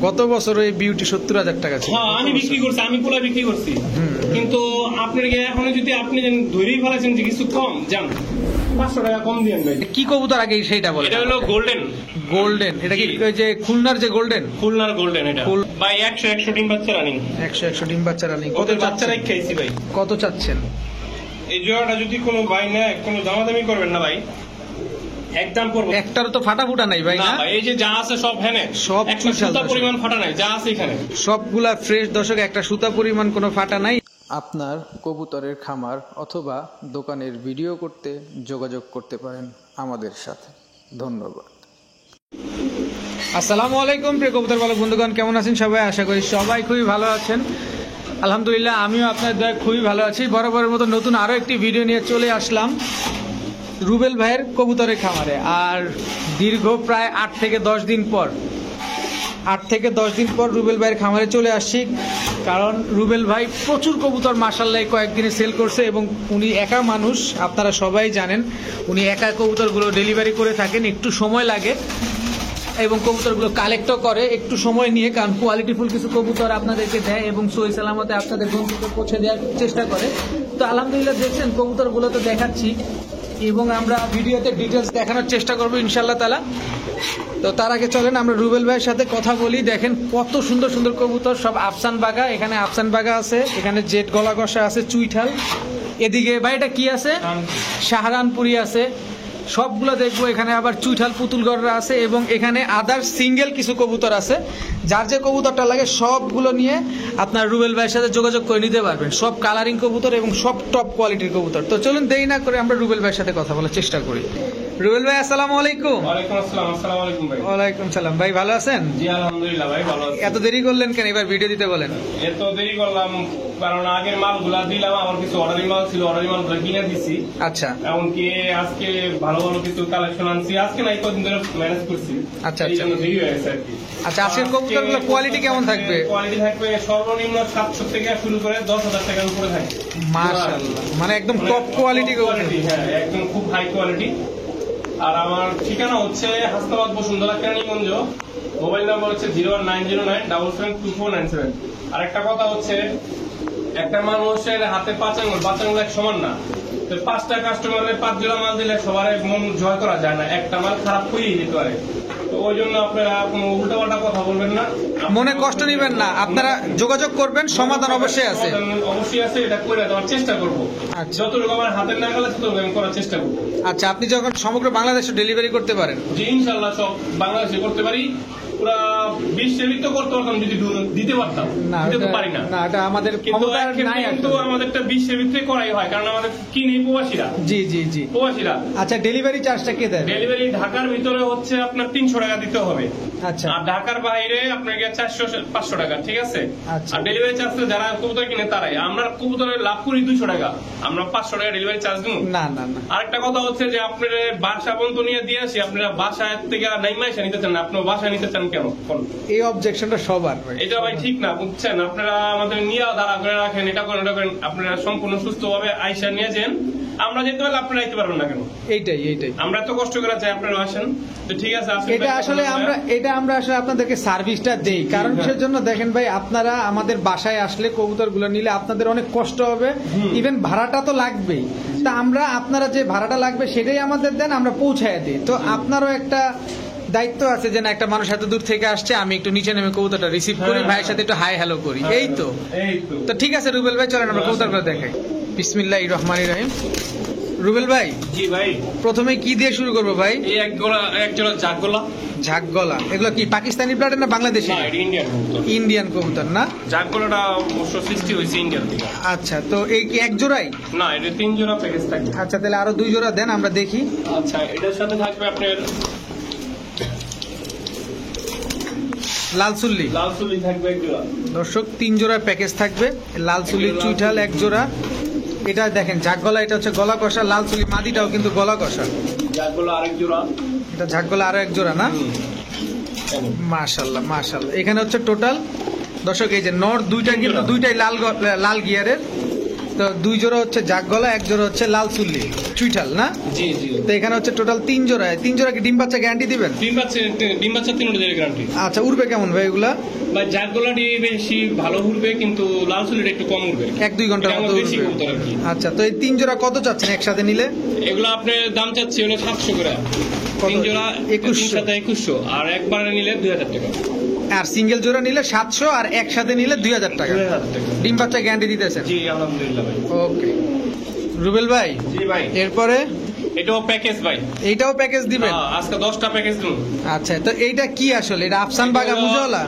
গত বছর এই বিউটি 70,000 টাকা ছিল। হ্যাঁ আমি বিক্রি করছি, আমি পোলা বিক্রি করছি, কিন্তু আপনার এখন যদি আপনি ধরেই ফেলাছেন যে কিছু কম যান 500 টাকা কম দিয়েন ভাই। কি কবুতর আগে সেইটা বলেন? এটা হলো গোল্ডেন। গোল্ডেন, এটা কি ওই যে খুলনার যে গোল্ডেন? খুলনার গোল্ডেন এটা ভাই 100 ডিম বাচ্চা রানিং। 100 ডিম বাচ্চা রানিং। কত বাচ্চা রাখছি ভাই? কত চাচ্ছেন? এই জোড়াটা যদি কোনো ভাই নেয় কোনো দামাদামি করবেন না ভাই, একদম করব। একটারও তো ফাটা ফুটা নাই ভাই না? এই যে যা আছে সব হেনে, সব একটা সুতা পরিমাণ ফাটা নাই, যা আছে এখানে সবগুলা ফ্রেশ দর্শক, একটা সুতা পরিমাণ কোনো ফাটা নাই। আপনার কবুতরের খামার অথবা দোকানের ভিডিও করতে যোগাযোগ করতে পারেন আমাদের সাথে। ধন্যবাদ। আসসালামু আলাইকুম প্রিয় কবুতর পালক বন্ধুগণ, কেমন আছেন সবাই? আশা করি সবাই খুবই ভালো আছেন। আলহামদুলিল্লাহ আমিও আপনার দয়া খুবই ভালো আছি। বরাবরের মতো নতুন আরও একটি ভিডিও নিয়ে চলে আসলাম রুবেল ভাইয়ের কবুতরের খামারে। আর দীর্ঘ প্রায় 8 থেকে 10 দিন পর রুবেল ভাইয়ের খামারে চলে আসছি, কারণ রুবেল ভাই প্রচুর কবুতর মাশাআল্লাহ কয়েকদিনে সেল করছে এবং উনি একা মানুষ, আপনারা সবাই জানেন উনি একা কবুতরগুলো ডেলিভারি করে থাকেন। একটু সময় লাগে এবং কবুতরগুলো কালেক্টও করে একটু সময় নিয়ে, কারণ কোয়ালিটিফুল কিছু কবুতর আপনাদেরকে দেয় এবং সহি সালামতে আপনাদের গন্তব্যে পৌঁছে দেওয়ার চেষ্টা করে। তো আলহামদুলিল্লাহ দেখছেন কবুতরগুলো তো দেখাচ্ছি এবং আমরা ভিডিওতে ডিটেলস দেখানোর চেষ্টা করবো ইনশাআল্লাহ তাআলা। তো তার আগে চলেন আমরা রুবেল ভাইয়ের সাথে কথা বলি। দেখেন কত সুন্দর সুন্দর কবুতর, সব আফসান বাগা। এখানে আফসান বাগা আছে, এখানে জেট গলা কষা আছে, চুইঠাল, এদিকে ভাই এটা কি আছে, শাহরানপুরি আছে, সবগুলো দেখবো। এখানে আবার চুইঠাল পুতুলগড়রা আছে এবং এখানে আদার সিঙ্গেল কিছু কবুতর আছে। যার যে কবুতরটা লাগে সবগুলো নিয়ে আপনার রুবেল ভাইয়ের সাথে যোগাযোগ করে নিতে পারবেন। সব কালারিং কবুতর এবং সব টপ কোয়ালিটির কবুতর। তো চলুন দেরি না করে আমরা রুবেল ভাইয়ের সাথে কথা বলার চেষ্টা করি। রুবেল ভাই আসসালামু আলাইকুম। ওয়ালাইকুম আসসালাম। আসসালামু আলাইকুম ভাই। ওয়ালাইকুম সালাম। ভাই ভালো আছেন? জি আলহামদুলিল্লাহ ভাই ভালো আছি। এত দেরি করলেন কেন? এবার ভিডিও দিতে বলেন। এত দেরি করলাম কারণ আগের মালগুলা দিলাম, আমার কিছু অর্ডারি মাল ছিল, অর্ডারি মালগুলো কিনে দিছি। আচ্ছা। এমনকি আজকে ভালো ভালো কিছু কালেকশন আনছি, আজকে নাই কদিন ধরে ম্যানেজ করছি। আচ্ছা এই জন্য দেরি হয়ে গেছে আর কি। আচ্ছা, আজকের কবুতরগুলো কোয়ালিটি কেমন থাকবে? কোয়ালিটি থাকবে সর্বনিম্ন 700 থেকে শুরু করে 10,000 টাকার উপরে থাকবে। মাশাআল্লাহ, মানে একদম টপ কোয়ালিটি কোয়ালিটি। হ্যাঁ একদম খুব হাই কোয়ালিটি। আর আমার ঠিকানা হচ্ছে হাসনাবাদ বসুন্ধরা কেরানীগঞ্জ। মোবাইল নাম্বার হচ্ছে 01909772497। আর একটা কথা হচ্ছে, একটা মানুষের হাতে 5 আঙুল এক সমান না। তো 5টা কাস্টমারের 5 জোড়া মাল দিলে সবার মন জয় করা যায় না, একটা মাল খারাপ হয়েই যেতে পারে। তো ওই জন্য আপনারা কোনো উল্টাপাল্টা কথা বলবেন না, মনে কষ্ট নিবেন না, আপনারা যোগাযোগ করবেন, সমাধান অবশ্যই আছে। অবশ্যই আছে, এটা করে দেওয়ার চেষ্টা করবো। যতটুকু আমার হাতের নাগালে ততটুকু আমি করার চেষ্টা করবো। আচ্ছা, আপনি যখন সমগ্র বাংলাদেশে ডেলিভারি করতে পারেন? জি ইনশাল্লাহ সব বাংলাদেশে করতে পারি। পুরা বিশ্বের ভিতরে করতে পারতাম যদি দিতে পারতাম, দিতে তো পারি না। না, এটা আমাদের ক্ষমতা নাই। কিন্তু আমাদেরটা বিশ্বের ভিতরে করাই হয়, কারণ আমাদের কিনে প্রবাসীরা। জি জি জি, প্রবাসীরা। আচ্ছা, ডেলিভারি চার্জটা কে দেয়? ডেলিভারি ঢাকার ভিতরে হচ্ছে আপনার 300 টাকা দিতে হবে। আচ্ছা। আর ঢাকার বাইরে আপনাকে 400-500 টাকা, ঠিক আছে। আচ্ছা। আর ডেলিভারি চার্জ যারা কবুতর কিনে তারাই। আমরা কবুতরের লাভ করি 200 টাকা, আমরা 500 টাকা ডেলিভারি চার্জ দিব না। না না। আরেকটা কথা হচ্ছে যে আপনার বাসা পর্যন্ত নিয়ে দিয়ে আসি, আপনারা বাসায় থেকে নাইমাইসা নিতে চান না, আপনার বাসায় নিতে চান কেন? এই অবজেকশনটা সবার ভাই, এটা ভাই ঠিক না, বুঝছেন? আপনারা আমাদের নিয়ে দাঁড়া করে রাখেন, এটা করেন, এটা করেন। আপনারা সম্পূর্ণ সুস্থভাবে আইসা নিয়ে যান, আমরা যেতে পারলে আপনারা আইতে পারবেন না কেন? এইটাই আমরা তো কষ্ট করে চাই আপনারা আসেন। তো ঠিক আছে, এটা আসলে আমরা আসলে আপনাদেরকে সার্ভিসটা দেই, কারণ কিসের জন্য দেখেন ভাই, আপনারা আমাদের বাসায় আসলে কবুতরগুলো নিলে আপনাদের অনেক কষ্ট হবে, ইভেন ভাড়াটা তো লাগবেই। তা আমরা আপনারা যে ভাড়াটা লাগবে সেটাই আমাদের দেন, আমরা পৌঁছায় দিই। তো আপনারও একটা দায়িত্ব আছে যে না, একটা মানুষ এত দূর থেকে আসছে, আমি একটু নিচে নেমে কবুতরটা রিসিভ করি, ভাইয়ের সাথে একটু হাই হ্যালো করি। এই তো ঠিক আছে রুবেল ভাই, চলেন আমরা কবুতরগুলো দেখাই। বিসমিল্লাহির রহমানির রহিম। রুবেল ভাই, জি ভাই, প্রথমে কি দিয়ে শুরু করবো ভাই? এই এক জোড়া ঝাকগলা। এগুলো কি পাকিস্তানি ব্লাডের না বাংলাদেশি? ইন্ডিয়ান কবুতর না? ঝাকগলাটা অবশ্য সৃষ্টি হয়েছে ইন্ডিয়ান থেকে। আচ্ছা, তো এই কি এক জোড়াই? না, এটা 3 জোড়া প্যাকেজ থাকবে। আচ্ছা, তাহলে আরো 2 জোড়া দেন, আমরা দেখি। আচ্ছা, এটার সাথে থাকবে আপনার লাল চুল্লি থাকবে 1 জোড়া। দর্শক 3 জোড়ার প্যাকেজ থাকবে। লাল চুল্লির চুইঠাল 1 জোড়া। এটা দেখেন ঝাকগলা, এটা হচ্ছে গলা কষা। লাল চুল্লি মাদিটাও কিন্তু গলা কষা। ঝাকগলা আরেক জোড়া, এটা ঝাকগলা আরো 1 জোড়া না? মাশাআল্লাহ মাশাআল্লাহ। এখানে হচ্ছে টোটাল দর্শক এই যে নর দুইটা, কিন্তু দুইটাই লাল গিয়ারের। তো 2 জোড়া হচ্ছে জাগ গলা, 1 জোড়া হচ্ছে লাল চুল্লি চুইঠাল না? জি জি। তো এখানে হচ্ছে টোটাল 3 জোড়া। 3 জোড়া কি ডিম বাচ্চা গ্যারান্টি দিবেন? ডিম বাচ্চা 3 দিনের গ্যারান্টি। আচ্ছা, উড়বে কেমন ভাই এগুলা? ভাই জাগগোলাটি বেশি ভালো উড়বে, কিন্তু লাল চুলিটা একটু কম উড়বে, 1-2 ঘন্টার এটা মতো আমার বেশি উড়বে। কবুতর আর কি। আচ্ছা, তো এই 3 জোড়া কত চাচ্ছেন একসাথে নিলে? এগুলো আপনার দাম চাচ্ছি হলো 700 করে। কত? 3 জোড়া 2100 সাথে 2100, আর একবারে নিলে 2000 টাকা। আর সিঙ্গেল জোড়া নিলে 700, আর একসাথে নিলে 2000 টাকা। 2000 টাকা। ডিম বাচ্চা গ্যারান্টি দিতেছেন? জি আলহামদুলিল্লাহ ভাই। ওকে রুবেল ভাই, জি ভাই। এরপরে এটাও প্যাকেজ ভাই। এইটাও প্যাকেজ দিবেন? আজকে 10টা প্যাকেজ দিন। আচ্ছা, তো এইটা কি আসলে? এটা আফসান বাঘা মুজাওয়ালা?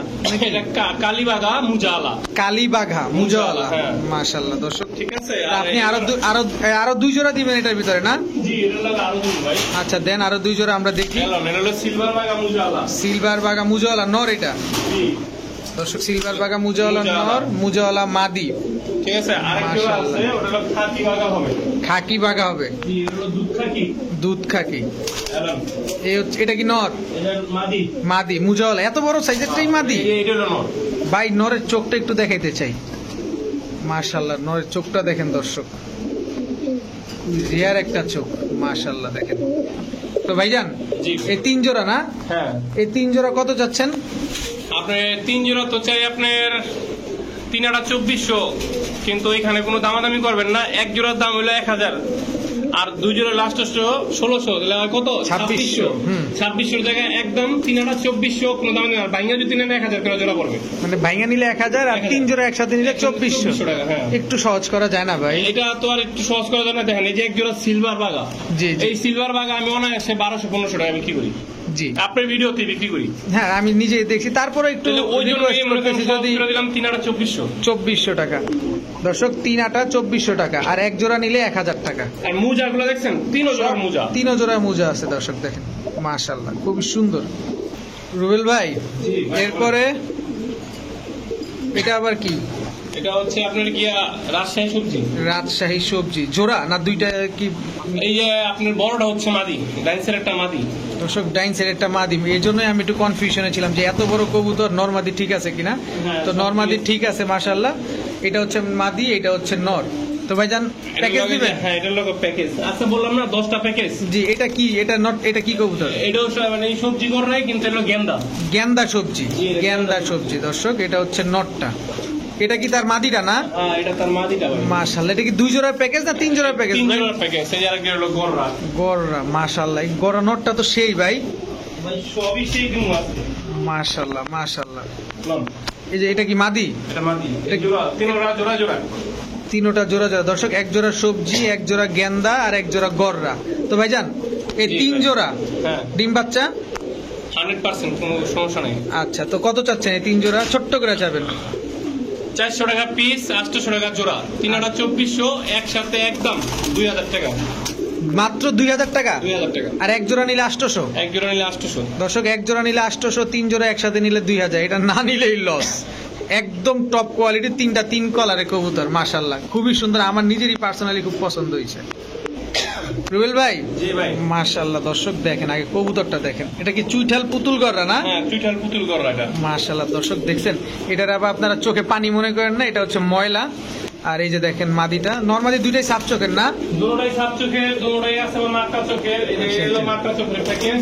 এটা কালীবাগা মুজালা। কালীবাঘা মুজাওয়ালা। হ্যাঁ। মাশাআল্লাহ দর্শক, ঠিক আছে। তা আপনি আরো 2 জোড়া দিবেন এটার ভিতরে না? জি, এটা লাগে আরো দিন ভাই। আচ্ছা দেন, আরো 2 জোড়া আমরা দেখি। এটা হলো সিলভার বাগা মুজালা। সিলভার বাঘা মুজাওয়ালা নর এটা জি দর্শক, সিলভার বাঘা মুজাওয়ালা মুজাওয়ালা। নর, মুজাওয়ালা মাদি। ঠিক আছে। আরেকটা মাশাআল্লাহ। আছে, ওটা হলো খাকি বাগা হবে। খাকি বাঘা হবে, জি, এটা হলো দুধ খাকি। দুধ খাকি। এলাম। এটা কি নর? এটা মাদি। মাদি মুজাওয়ালা, এত বড় সাইজেরটাই মাদি? এটা হলো নর। ভাই নরের চোখটা একটু দেখাইতে চাই। মাশাআল্লাহ, নরের চোখটা দেখেন দর্শক, রিয়ার একটা চোখ। মাশাআল্লাহ দেখেন। তো ভাইজান, জি। এই 3 জোড়া না? হ্যাঁ। এই 3 জোড়া কত চাচ্ছেন? আপনার 3 জোড়া তো চাই আপনার 3,2400, কিন্তু এখানে কোনো দামাদামি করবেন না। 1 জোড়ার দাম হলো 1000, আর 2 জোড়া লাস্ট 1600, তাহলে হয় কত? 2600। 2600 জায়গায় একদম 3,2400, কোনো দাম নেই। আর বাইঙ্গা যদি নেন 1000 করে জোড়া পড়বে। মানে ভাইঙ্গা নিলে 1000, আর 3 জোড়া একসাথে নিলে 2400 টাকা। হ্যাঁ। একটু সহজ করা যায় না ভাই? এটা তো আর একটু সহজ করা যায় না। দেখেন, এই যে 1 জোড়া সিলভার বাগা, জি জি এই সিলভার বাগা আমি অনায়াসে 1200-1500 টাকা বিক্রি করি। জি। আপনার ভিডিওতে বিক্রি করি। হ্যাঁ, আমি নিজেই দেখছি। তারপরে একটু তাহলে ওই জন্য রিকোয়েস্ট করতেছি, যদি দিলাম 3,2400। 2400 টাকা দর্শক, 3 আটা 2400 টাকা, আর 1 জোড়া নিলে 1000 টাকা। আর মোজা গুলো দেখছেন, 3 জোড়ার মোজা। 3 জোড়া মোজা আছে দর্শক, দেখেন মাশাআল্লাহ খুবই সুন্দর। রুবেল ভাই, জি, ভাই। এরপরে এটা আবার কি? এটা হচ্ছে আপনার গিয়া রাজশাহী সবজি। রাজশাহী সবজি জোড়া না দুইটা কি? এই যে আপনার বড়টা হচ্ছে মাদি, ডাইন্সের একটা মাদি। দর্শক ডাইন্সের একটা মাদি, এই জন্যই আমি একটু কনফিউশনে ছিলাম যে এত বড় কবুতর নরমাদি ঠিক আছে কিনা। হ্যাঁ, তো সব নরমাদি ঠিক ঠিক আছে মাশাআল্লাহ। এটা হচ্ছে মাদি, এটা হচ্ছে নর। তো ভাইজান প্যাকেজ দিবেন? হ্যাঁ, এটার লোক প্যাকেজ। আচ্ছা, বললাম না 10টা প্যাকেজ। জি। এটা কি? এটা নট, এটা কি কবুতর? এটাও মানে এই সবজি করে, কিন্তু এটা গেন্দা। গেন্দা সবজি। জি, এটা গেন্দা সবজি দর্শক, এটা হচ্ছে নটটা। এটা কি তার মাদিটা না? হ্যাঁ, এটা তার মাদিটা ভাই। মাশাআল্লাহ। এটা কি 2 জোড়ার প্যাকেজ না 3 জোড়ার প্যাকেজ? 3 জোড়ার প্যাকেজ। এই আর একটা হলো গররা। গররা মাশাআল্লাহ, এই গররা নটটা তো সেই ভাই। ভাই সবই সেই গুণ আছে। মাশাআল্লাহ মাশাআল্লাহ। লন, এই যে এটা কি মাদি? এটা মাদি। এই জোড়া, 3 জোড়া জোড়া। তিনোটা জোড়া জোড়া দর্শক, 1 জোড়া সবজি, 1 জোড়া গেন্দা, আর 1 জোড়া গররা। তো ভাইজান এই জি 3 ভাই। জোড়া হ্যাঁ, ডিম বাচ্চা? 100% কোনো সমস্যা নেই। আচ্ছা, তো কত চাচ্ছেন এই 3 জোড়া? ছোট্ট করে চাবেন? 400 টাকা পিস, 800 টাকা জোড়া, 3,2400, একসাথে একদম 2000 টাকা। মাত্র 2000 টাকা? 2000 টাকা। আর 1 জোড়া নিলে 800? এক জোড়া নিলে 800। দর্শক 1 জোড়া নিলে 800, 3 জোড়া একসাথে নিলে 2000। এটা না নিলেই লস। একদম টপ কোয়ালিটি, 3 কালারের কবুতর মাশাআল্লাহ, খুবই সুন্দর। আমার নিজেরই পার্সোনালি খুব পছন্দ হয়েছে। রুবেল ভাই, জি ভাই। মাশাআল্লাহ দর্শক দেখেন, আগে কবুতরটা দেখেন। এটা কি চুইঠাল পুতুল গররা না? হ্যাঁ, টুইটাল পুতুল গররা এটা। মাশাআল্লাহ দর্শক দেখছেন, এটার আবার আপনারা চোখে পানি মনে করেন না, এটা হচ্ছে ময়লা। আর এই যে দেখেন মাদিটা, নরমালি দুইটাই সাপ চোখের না? দুটোটাই সাত চোখের, দুটোটাই আছে মাকড়া চোখের। এই যে আচ্ছা, এলো আচ্ছা। মাকড়া চোখের প্যাকেজ।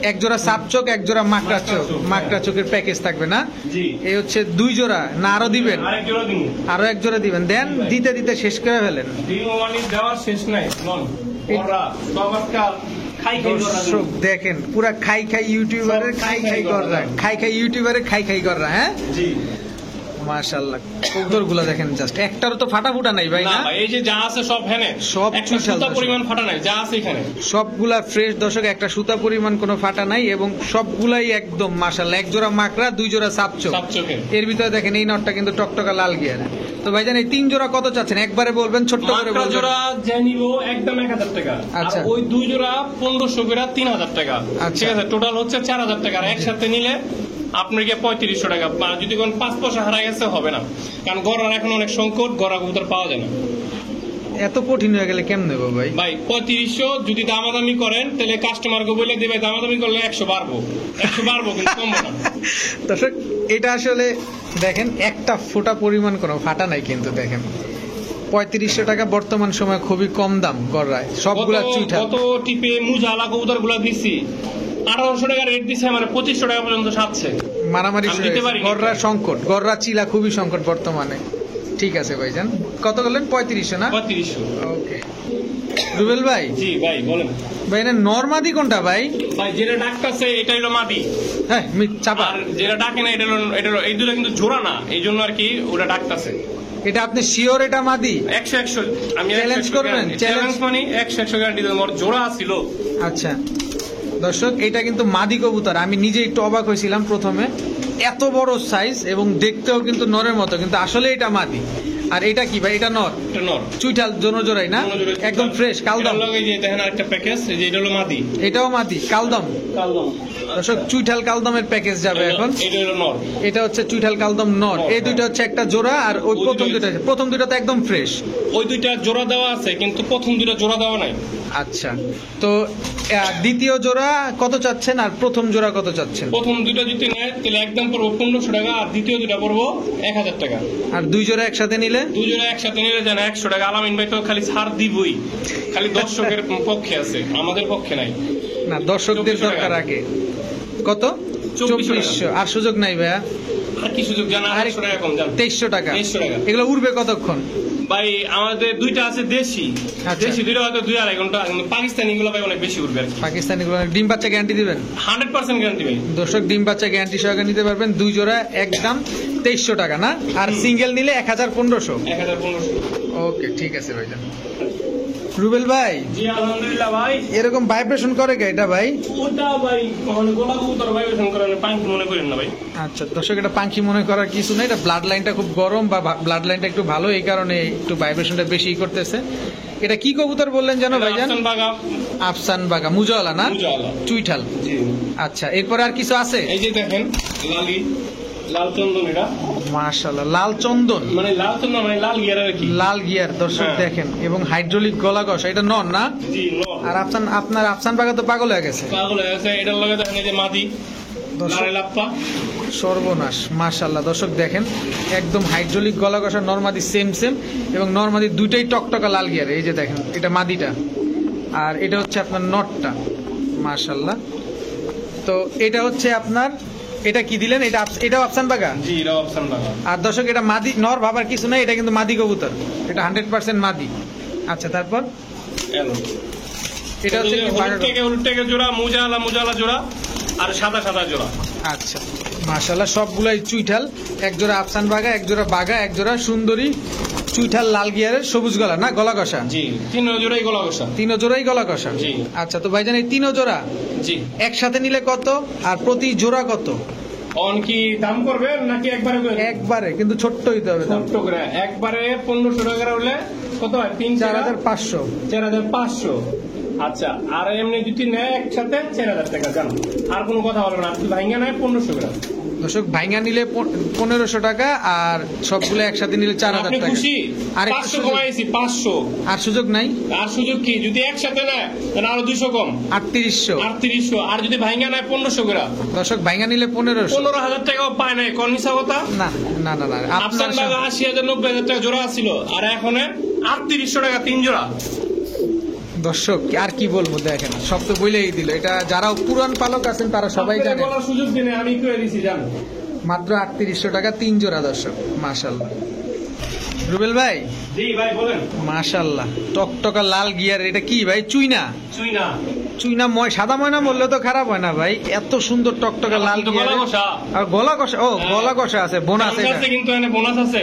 1 জোড়া সাপ চোখ, 1 জোড়া মাকড়া চোখ। চোখ, হ্যাঁ। মাকড়া চোখের প্যাকেজ থাকবে না? জি। এই হচ্ছে 2 জোড়া না আরো দিবেন? আরেক জোড়া দিন। আরো 1 জোড়া দিবেন। দেন দিতে দিতে শেষ করে ফেলেন। দিওয়ানি দেওয়ার শেষ নাই। লন, গররা সব আজকাল খাই খাই গররা দিন। দর্শক দেখেন, পুরা খাই খাই ইউটিউবারের খাই খাই গররা, খাই খাই ইউটিউবারের খাই খাই গররা। হ্যাঁ জি। মাশাআল্লাহ, কবুতর গুলা দেখেন জাস্ট, একটারও তো ফাটা ফুটা নাই ভাই না না? ভাই, এই যে যা আছে সব হ্যানে, সব একটা চুইঠাল সুতা দর্শক। পরিমাণ ফাটা নাই, যা আছে এখানে। সবগুলা ফ্রেশ দর্শক, একটা সুতা পরিমাণ কোনো ফাটা নাই, এবং সবগুলাই একদম মাশাআল্লাহ। 1 জোড়া মাকড়া, 2 জোড়া সাপ চোখ। সাত চোখের। এর ভিতরে দেখেন এই নটটা কিন্তু টকটকা লাল গিয়ার। তো ভাইজান এই 3 জোড়া কত চাচ্ছেন? একবারে বলবেন, ছোট্ট করে মাকড়া বলবেন। জোড়া যে নিব একদম 1000 টাকা। আর আচ্ছা। ওই 2 জোড়া 1500 করে 3000 টাকা। আচ্ছা। ঠিক আছে, টোটাল হচ্ছে 4000 টাকা। আর একসাথে নিলে আপনার গিয়ে 3500 টাকা। আর যদি কোন 5 পয়সা হারা গেছে হবে না, কারণ গড়ার এখন অনেক সংকট, গড়া কবুতর পাওয়া যায় না। এত কঠিন হয়ে গেলে কেমন নেবো ভাই? ভাই 3500 যদি দামাদামি করেন, তাহলে কাস্টমারকে বলে দিবে দামাদামি করলে 100 বাড়বো, 100 বাড়বো, কিন্তু কমবো না। দর্শক এটা আসলে দেখেন, একটা ফোঁটা পরিমাণ কোনো ফাটা নাই কিন্তু দেখেন, 3500 টাকা বর্তমান সময় খুবই কম দাম গড়রায় সবগুলা চুইঠাল। কত টিপে মুজালা কবুতর গুলা দিছি 1800 টাকা রেট দিছে আমার 2500 টাকা পর্যন্ত সাচ্ছে মারামারি আমি দিতে পারি না। গড়রা সংকট, গড়রা চিলা খুবই সংকট বর্তমানে। ঠিক আছে ভাইজান, কত বললেন? 3500 না? 3500। ওকে রুবেল ভাই। জি ভাই বলেন। ভাই না নরমাদি কোনটা ভাই? ভাই যেটা ডাকতেছে এটা হলো মাদি, হ্যাঁ চাপা। আর যেটা ডাকে না এটা হলো এই দুটো কিন্তু জোড়া না, এই জন্য আর কি ওটা ডাকতেছে। এটা আপনি শিওর এটা মাদি? 100 আমি চ্যালেঞ্জ করবেন? চ্যালেঞ্জ মানে 100 গ্যারান্টি দেব, মোর জোড়া ছিল। আচ্ছা দর্শক, এটা কিন্তু মাদি কবুতর। আমি নিজে একটু অবাক হয়েছিলাম প্রথমে, এত বড় সাইজ এবং দেখতেও কিন্তু নরের মতো, কিন্তু আসলে এটা মাদি। আর এটা কি ভাই? এটা নর? এটা নর। চুইঠাল জোড়াই না? একদম ফ্রেশ কালদম। এই যে দেখেন আরেকটা প্যাকেজ, এই যে এটা হলো মাদি, এটাও মাদি কালদম। দর্শক চুইঠাল কালদমের প্যাকেজ যাবে এখন। এটা হলো নর, এটা হচ্ছে চুইঠাল কালদম নর। এই দুইটা হচ্ছে একটা জোড়া, আর ওই প্রথম দুইটা তো একদম ফ্রেশ। ওই দুইটা জোড়া দেওয়া আছে, কিন্তু প্রথম দুইটা জোড়া দেওয়া নাই। আচ্ছা, তো দ্বিতীয় জোড়া কত চাচ্ছেন আর প্রথম জোড়া কত চাচ্ছেন? প্রথম দুইটা যদি নেয় তাহলে একদম পড়বো 1500 টাকা, আর দ্বিতীয় দুইটা পড়বো 1000 টাকা। আর দুই জোড়া একসাথে নিলে? দুই জোড়া একসাথে নিলে যেন 100 টাকা। আলামিন ভাই তো খালি ছাড় দিবই, খালি দর্শকের পক্ষে আছে, আমাদের পক্ষে নাই। না, দর্শকদের 2400 দরকার টাকা। আগে। কত? 2400 আর সুযোগ নাই ভাইয়া? আর কি সুযোগ জানা? 100 টাকা কম জান। 2300 টাকা। 2300 টাকা। এগুলো উড়বে কতক্ষণ ভাই আমাদের দুইটা আছে দেশি, আচ্ছা। দেশি দুইটা হয়তো 2-2.5 ঘন্টা, কিন্তু পাকিস্তানি গুলো ভাই অনেক বেশি উঠবে আর কি। পাকিস্তানি গুলো ডিম বাচ্চা গ্যারান্টি দিবেন? 100% গ্যারান্টি ভাই। দর্শক ডিম বাচ্চা গ্যারান্টি সহকারে নিতে পারবেন। দুই জোড়া একদম 2300 টাকা না? আর সিঙ্গেল নিলে 1500। 1500। ওকে ঠিক আছে ভাইজান। রুবেল ভাই, জি আলহামদুলিল্লাহ ভাই। এরকম ভাইব্রেশন করে কে এটা ভাই? ওটা ভাই মানে গোলা কবুতর ভাইব্রেশন করে, পাঙ্কি মনে করেন না ভাই। আচ্ছা দর্শক, এটা পাখি মনে করার কিছু নেই, এটা ব্লাড লাইনটা খুব গরম বা ব্লাড লাইনটা একটু ভালো, এই কারণে একটু ভাইব্রেশনটা বেশি করতেছে। এটা কি কবুতর বললেন জানো ভাইজান? আফসান বাগা। আফসান বাগা মুজাওয়ালা না? মুজাওয়ালা। চুইঠাল। জি। আচ্ছা, এরপর আর কিছু আছে? এই যে দেখেন লালি, লাল চন্দন, এটা মাশাআল্লাহ লাল চন্দন, মানে লাল চন্দন মানে লাল গিয়ার আর কি। লাল গিয়ার দর্শক হ্যাঁ। দেখেন, এবং হাইড্রোলিক গলা কষা। এটা নর না? জি নর। আর আপনার আফসান বাগা তো পাগল হয়ে গেছে। পাগল হয়ে গেছে। এটার লগে দেখেন এই যে মাদি, দর্শক লারে লাপ্পা। সর্বনাশ, মাশাআল্লাহ দর্শক দেখেন, একদম হাইড্রোলিক গলা কষা নরমাদি সেম, এবং নরমাদি দুইটাই টকটকা লাল গিয়ার। এই যে দেখেন এটা মাদিটা, আর এটা হচ্ছে আপনার নটটা। মাশাআল্লাহ। তো এটা হচ্ছে আপনার, এটা কি দিলেন? এটাও আফসান বাগা? জি এটা আফসান বাগা। আর দর্শক এটা মাদি, নর ভাবার কিছু নাই, এটা কিন্তু মাদি কবুতর, এটা 100% মাদি। আচ্ছা তারপর এলো এটা হচ্ছে কি? হলুদ টেকে জোড়া, মুজালা জোড়া, আর সাদা জোড়া। আচ্ছা মাশাআল্লাহ, সবগুলাই চুইঠাল। এক জোড়া আফসান বাগা, এক জোড়া বাগা, এক জোড়া সুন্দরী চুইঠাল লাল গিয়ারের সবুজ গলা না? গলা কষা। জি, তিন জোড়াই গলা কষা। তিন জোড়াই গলা কষা। জি। আচ্ছা, তো ভাইজান এই তিন জোড়া জি একসাথে নিলে কত, আর প্রতি জোড়া কত? অন কি দাম করবেন নাকি একবারে করবেন? একবারে, কিন্তু ছোট্ট হইতে হবে দাম। ছোট্ট করে একবারে 1500 টাকা হলে কত হয়? 4500। 4500। আচ্ছা, আর এমনি যদি নেয় একসাথে 4000 টাকা জানো, আর কোনো কথা বলবেন না। আপনি ভাইঙ্গা নেয় 1500 টাকা। দর্শক ভাইঙ্গা নিলে 1500 টাকা, আর সবগুলো একসাথে নিলে 4000 আপনি টাকা। খুশি? আর 500 কমাইছি, 500। আর সুযোগ নাই? আর সুযোগ কি? যদি একসাথে নেয় তাহলে আরো 200 কম, 3800। 3800। আর যদি ভাইঙ্গা নেয় 1500 করে, দর্শক ভাইঙ্গা নিলে 1500। 15000 টাকাও পায় নাই। কোন মিছা কথা? না না না না, আফসান বাগা 80000 90000 টাকা জোড়া ছিল, আর এখন 3800 টাকা 3 জোড়া। দর্শক আর কি বলবো, দেখেন সব তো বলেই দিল। এটা যারা পুরান পালক আছেন তারা সবাই আপনাদের জানে। বলার সুযোগ দিনে আমি করে দিছি জান। মাত্র 3800 টাকা 3 জোড়া দর্শক। মাশাআল্লাহ। রুবেল ভাই, জি ভাই বলেন। মাশাআল্লাহ টকটকা লাল গিয়ার, এটা কি ভাই? চুইনা? চুইনা সাদা ময়না বললে তো খারাপ হয় না ভাই, এত সুন্দর টকটকা লাল কিন্তু গিয়ার। গলা কষা। আর গলা কষা? ও হ্যাঁ। গলা কষা আছে, বোনাস দাম আছে, কিন্তু এখানে বোনাস আছে।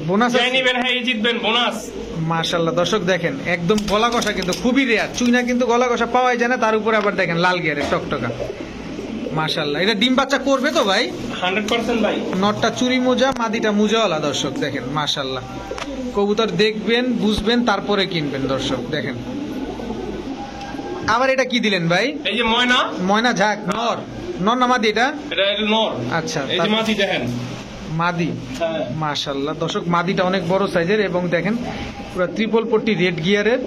বোনাস যাই নিবেন হ্যাঁ এই জিতবেন, বোনাস। মাশাআল্লাহ দর্শক দেখেন, একদম গলা কষা, কিন্তু খুবই রেয়ার। চুইনা কিন্তু গলা কষা পাওয়াই যায় না, তার উপরে আবার দেখেন লাল গিয়ারের টকটকা। মাশাআল্লাহ, এটা ডিম বাচ্চা করবে তো ভাই? 100% ভাই। নটটা চুরি মোজা, মাদিটা মুজাওয়ালা। দর্শক দেখেন মাশাআল্লাহ, কবুতর দেখবেন বুঝবেন তারপরে কিনবেন। দর্শক দেখেন, আবার এটা কি দিলেন ভাই? এই যে ময়না, ময়না ঝাঁক। নর না মাদি? এটা নর। আচ্ছা, এই যে মাছি দেখেন, মাদি। হ্যাঁ। মাশাআল্লাহ দর্শক, মাদিটা অনেক বড় সাইজের, এবং দেখেন পুরো ত্রিপল পট্টি রেড গিয়ারের,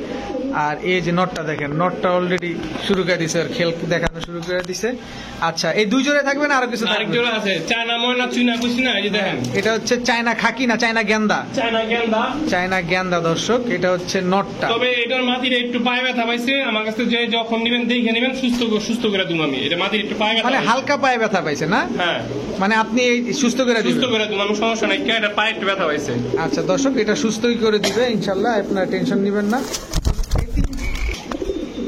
আর এই যে নটটা দেখেন, নটটা অলরেডি শুরু করে দিছে, আর খেল দেখানো শুরু করে দিছে। আচ্ছা, এই দুই জোড়া থাকবে না আরো কিছু আরেক থাকবে? জোড়া আছে, চায়না ময়না চুইনা বুঝছি না, এই যে দেখেন এটা হচ্ছে চায়না খাকি না চায়না গেন্দা? চায়না গেন্দা। চায়না গেন্দা দর্শক, এটা হচ্ছে নটটা। তবে এটার মাটির একটু পায়ে ব্যথা পাইছে, আমার কাছে যে যখন নিবেন দেখে নিবেন, সুস্থ করে দিব আমি। এটা মাটির একটু পায়ে ব্যথা মানে পাইছে। হালকা পায়ে ব্যথা পাইছে না? হ্যাঁ, মানে আপনি এই সুস্থ করে সুস্থ দিবেন? করে দিব আমি, সমস্যা নাই। এটা পায়ে একটু ব্যথা পাইছে। আচ্ছা দর্শক, এটা সুস্থই করে দিবে ইনশাল্লাহ, আপনারা টেনশন নিবেন না।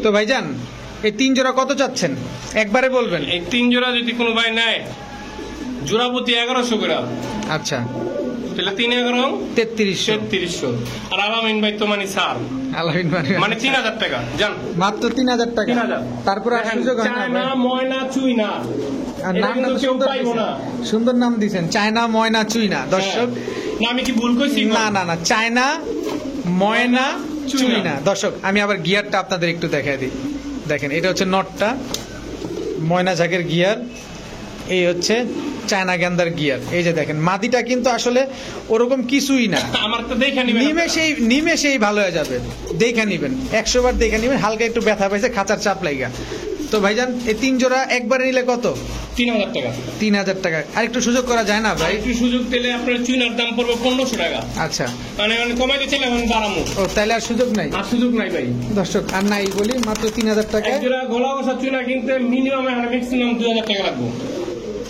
তো ভাইজান, এই 3 জোড়া কত চাচ্ছেন একবারে বলবেন? এই 3 জোড়া যদি কোনো ভাই নেয়, জোড়া প্রতি 1100 করে। আচ্ছা, তাহলে 3 11 3300। 3300। আর আলামিন ভাই তো মানে স্যার আলামিন মানে 3000 টাকা জান, মাত্র 3000 টাকা। 3000। তারপর আর সুযোগ হয় না চায়না ভাই? ময়না চুইনা, আর এটা নামটা কিন্তু তো কেউ সুন্দর পাইবো দিছেন। না। সুন্দর নাম দিছেন, চায়না ময়না চুইনা দর্শক। হ্যাঁ। না আমি কি ভুল কইছি? না না না, চায়না ময়না চুইনা। চুইনা। দর্শক, আমি আবার গিয়ারটা আপনাদের একটু দেখাই দিই। দেখেন, এটা হচ্ছে নটটা, ময়না ঝাঁকের গিয়ার, এই হচ্ছে চায়না গেন্দার গিয়ার। এই যে দেখেন, মাদিটা কিন্তু আসলে ওরকম কিছুই না, আমার তো দেখে নিবেন। নিমেষেই ভালো হয়ে যাবে। দেখে নিবেন, 100 বার দেখে নিবেন। হালকা একটু ব্যথা পাইছে, খাঁচার চাপ লাইগা। তো ভাইজান, এই 3 জোড়া একবারে নিলে কত? 3000 টাকা। 3000 টাকা। আর একটু সুযোগ করা যায় না ভাই? একটু সুযোগ পেলে আপনার চুইনার দাম পড়বে 1500 টাকা। আচ্ছা, মানে কমাইতে চাইলে আমি বাড়ামো। ও তাহলে আর সুযোগ নাই আর সুযোগ নাই ভাই। দর্শক, আর নাই বলি, মাত্র 3000 টাকা। এক জোড়া গলা বসা চুইনা কিনতে মিনিমাম ম্যাক্সিমাম 2000 টাকা লাগবে।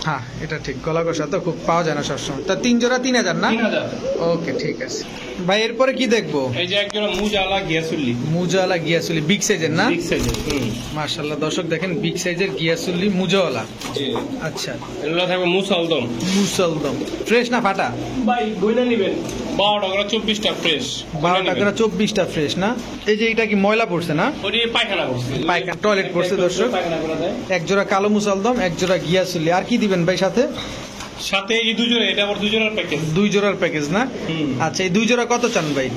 হ্যাঁ, এটা ঠিক, গলা কষা তো খুব পাওয়া যায় না সবসময়। তা 3 জোড়া 3000 না? 3000। ওকে, ঠিক আছে ভাই। এরপরে কি দেখবো? এই যে এক জোড়া মুজালা গিয়াসুল্লি, মুজাওয়ালা গিয়াসুলি, বিগ সাইজের না? বিগ সাইজের। মাশাআল্লাহ দর্শক, দেখেন বিগ সাইজের গিয়াসুলি মুজাওয়ালা। জি। আচ্ছা, এগুলো থাকবে মুসালদম। মুসলদম ফ্রেশ না ফাটা? ভাই গইনা নিবেন 12 টাকা 24টা ফ্রেশ। 12 টাকা 24টা ফ্রেশ না? এই যে এটা কি ময়লা পড়ছে না? ওই পায়খানা করছে, পায়খানা, টয়লেট করছে দর্শক। পায়খানা করে দেয়। এক জোড়া কালো মুসলদম, এক জোড়া গিয়াসুলি। আর কি দিবেন ভাই সাথে? সাথে এই দুই জোড়া, এটা আবার দুই জোড়ার প্যাকেজ। 2 জোড়ার প্যাকেজ না? হুম। আচ্ছা, এই 2 জোড়া কত চান ভাই?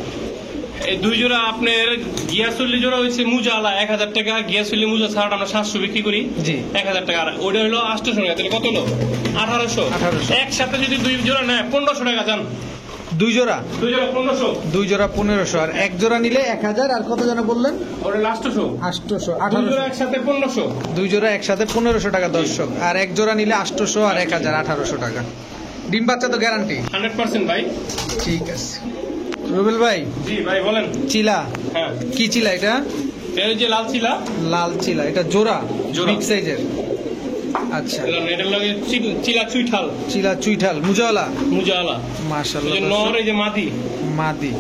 এই দুই জোড়া আপনার গিয়াসুল্লি জোড়া হচ্ছে মুজালা 1000 টাকা, গিয়াসুল্লি মুজা ছাড়া আমরা 700 বিক্রি করি। জি। 1000 টাকা। আর ওটা হলো 800 টাকা। তাহলে কত হলো? 1800। 1800। একসাথে যদি দুই জোড়া নেয় 1500 টাকা যান। 2 জোড়া? 2 জোড়া 1500। 2 জোড়া 1500, আর এক জোড়া নিলে 1000। আর কত যেন বললেন? ওটা 800। 800, 2 জোড়া 1800। একসাথে 1500। 2 জোড়া একসাথে 1500 টাকা দর্শক। আর এক জোড়া নিলে 800 আর 1000, 1800 টাকা। ডিম বাচ্চা তো গ্যারান্টি? 100% ভাই। ঠিক আছে। রুবেল ভাই, জি ভাই বলেন। চিলা হ্যাঁ, কি চিলা এটা? এই যে লাল চিলা, লাল চিলা, এটা জোড়া জোড়া। বিগ সাইজের। আচ্ছা, এটার লগে চিলা চুইঠাল চিলা চুইঠাল মুজাওয়ালা। মুজালা। এই মাশাআল্লাহ যে নর, এই যে মাদি। মাদি।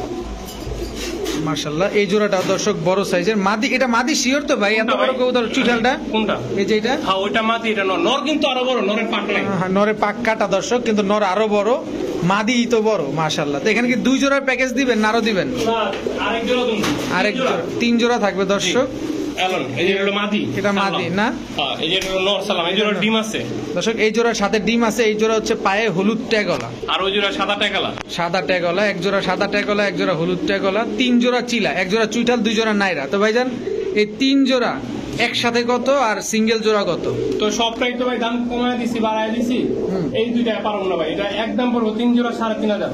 মাশাআল্লাহ, এই জোড়াটা দর্শক বড় সাইজের মাদি। এটা মাদি শিওর তো ভাই? এত বড় কবুতর চুইঠালটা? কোনটা? এই যে এটা? হ্যাঁ ওইটা মাদি, এটা নর। নর কিন্তু আরো বড়, নরের পাক নাই। হ্যাঁ, নরে পাক কাটা দর্শক, কিন্তু নর আরো বড়, মাদি তো বড়। মাশাআল্লাহ। তো এখানে কি 2 জোড়ার প্যাকেজ দিবেন না আরো দিবেন? না, আরেক জোড়া দুন। আরেক জোড়া, 3 জোড়া থাকবে দর্শক। এলন, এই যে হলো মাদি। এটা মাদি না? হ্যাঁ, এই যে হলো নর সালাম, এই জোড়া ডিম আছে। দর্শক, এই জোড়ার সাথে ডিম আছে। এই জোড়া হচ্ছে পায়ে হলুদ ট্যাগলা, আর ওই জোড়া সাদা টাকালা। সাদা ট্যাগলা। এক জোড়া সাদা ট্যাগলা, এক জোড়া হলুদ ট্যাগলা, 3 জোড়া চিলা, এক জোড়া চুইঠাল, 2 জোড়া নাইরা। তো ভাইজান, এই 3 জোড়া একসাথে কত আর সিঙ্গেল জোড়া কত? তো সবটাই তো ভাই দাম কমায় দিছি, বাড়ায় দিছি। হুম। এই দুইটা পারবো না ভাই, এটা একদম পড়বো 3 জোড়া 3500,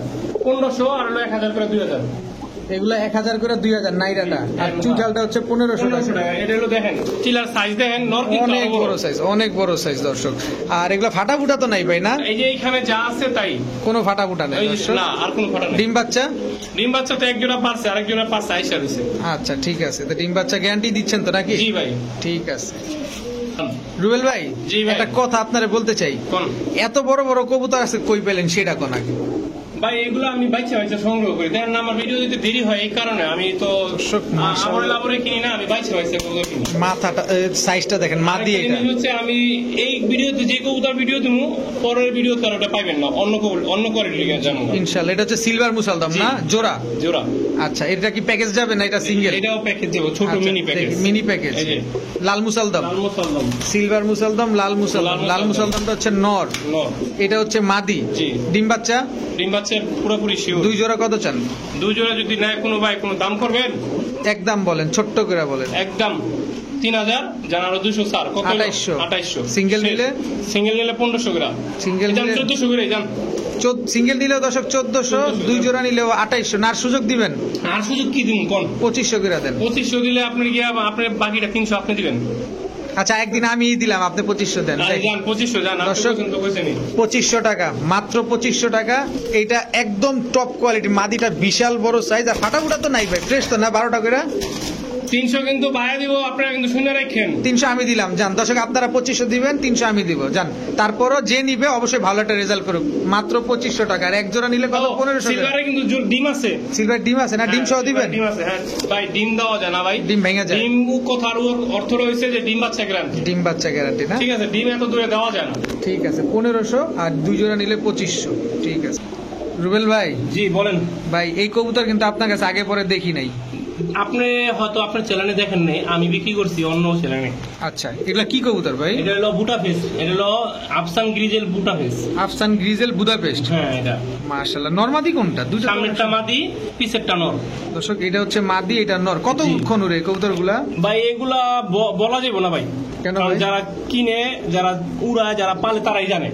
1500 আর হলো 1000 করে 2000। এগুলো 1000 করে 2000 নাইরাটা, আর চুইঠালটা হচ্ছে 1500 1500 টাকা। টাকা। এটা হলো দেখেন চিলার সাইজ দেখেন, নর কিন্তু অনেক আরো বড়। বড় সাইজ, অনেক বড় সাইজ দর্শক। আর এগুলো ফাটা ফুটা তো নাই ভাই না? এই যে এইখানে যা আছে তাই, কোনো ফাটা ফুটা নেই এই যে দর্শক। না আর কোনো ফাটা নেই। ডিম বাচ্চা? ডিম বাচ্চা তো এক জোড়া পারছে, আরেক জোড়া পারছে আইসা রয়েছে। আচ্ছা, ঠিক আছে। তো ডিম বাচ্চা গ্যারান্টি দিচ্ছেন তো নাকি? জি ভাই। ঠিক আছে। রুবেল ভাই, জি ভাই। একটা কথা আপনারে বলতে চাই। কোন? এত বড় বড় কবুতর আছে, কই পেলেন সেটা কোন আগে? ভাই এগুলো আমি বাইচা বাইচা সংগ্রহ করি, দেখেন না আমার ভিডিও দিতে দেরি হয় এই কারণে। আমি তো দর্শক, মাশাআল্লাহ। আমার লাভরে কিনি না, আমি বাইচা বাইচা এগুলো কিনি। মাথাটা, সাইজটা দেখেন, মাদি আরেকটা এটা। জিনিস হচ্ছে আমি এই ভিডিওতে যে কবুতর ভিডিও দিব, পরের ভিডিও তো আর ওটা পাইবেন না, অন্য কোয়ালিটি জানো না। ইনশাআল্লাহ। এটা হচ্ছে সিলভার মুসালদম জি। না? জোড়া? জোড়া। আচ্ছা, এটা কি প্যাকেজ যাবে না এটা সিঙ্গেল? এটাও প্যাকেজ দেবো, ছোট মিনি প্যাকেজ। Mini package. এই যে লাল মুসালদম, লাল মুসালদম, সিলভার মুসালদম, লাল মুসালদম। লাল মুসালদমটা হচ্ছে নর, নর। এটা হচ্ছে মাদি। জি। ডিম বাচ্চা? ডিম বাচ্চা পুরোপুরি শিওর। 2 জোড়া কত চান? 2 জোড়া যদি নেয় কোনো ভাই, কোনো দাম করবেন? একদম বলেন, ছোট্ট করে বলেন। একদম 3000, জানা আরো 200 স্যার। কত? 2800। 2800। সিঙ্গেল নিলে? সিঙ্গেল নিলে 1500 গ্রাম। সিঙ্গেল জান নিলে 1400 করে জান। সিঙ্গেল নিলেও দর্শক 1400, 2 জোড়া নিলেও 2800। নার সুযোগ দিবেন? আর সুযোগ কি দিন কোন 2500 করে দেন। 2500 দিলে আপনি গিয়ে আপনার বাকিটা 300 আপনি দিবেন। আচ্ছা, একদিন আমি দিলাম, আপনি 2500 দেন। যান 2500 যান, আপনি দর্শক, কিন্তু কইছেনই 2500 টাকা, মাত্র 2500 টাকা। এইটা একদম টপ কোয়ালিটি, মাদিটা বিশাল বড় সাইজ, আর ফাটাফুটা তো নাই ভাই, ফ্রেশ তো না? 12টা করে 300 কিন্তু বাইরে দিব, আপনারা কিন্তু শুনে রাখেন। 300 আমি দিলাম, যান দর্শক, আপনারা 2500 দিবেন, 300 আমি দিব, যান। তারপরও যে নিবে অবশ্যই ভালো একটা রেজাল্ট করুক। মাত্র 2500 টাকা, আর এক জোড়া নিলে কত? 1500 টাকা। সিলভারে কিন্তু ডিম আছে, সিলভার ডিম আছে না? ডিম সহ দিবেন? ডিম আছে, হ্যাঁ ভাই, ডিম দেওয়া যায় না ভাই, ডিম ভেঙে যায়। ডিম কথার অর্থ রয়েছে যে ডিম বাচ্চা গ্যারান্টি। ডিম বাচ্চা গ্যারান্টি না? ঠিক আছে, ডিম এত দূরে দেওয়া যায় না। ঠিক আছে, 1500, আর 2 জোড়া নিলে 2500। ঠিক আছে রুবেল ভাই। জি বলেন ভাই, এই কবুতর কিন্তু আপনার কাছে আগে পরে দেখি নাই। আপনি হয়তো আপনার চ্যানেলে দেখেন নাই, আমি বিক্রি করছি অন্য চ্যানেলে। আচ্ছা, এগুলা কি কবুতর ভাই? এটা হলো বুটা ফেস, এটা হলো আফসান গ্রিজেল বুটা ফেস। আফসান গ্রিজেল বুদাপেস্ট। হ্যাঁ, এটা মাশাআল্লাহ। নরমাদি কোনটা? দুটো? সামনেরটা মাদি, পিছেরটা নর। দর্শক, এটা হচ্ছে মাদি, এটা নর। কতক্ষণ উড়ে কবুতরগুলা? ভাই এগুলা বলা যাবে না ভাই, কেন কারণ ভাই? যারা কিনে, যারা উড়ায়, যারা পালে তারাই জানে।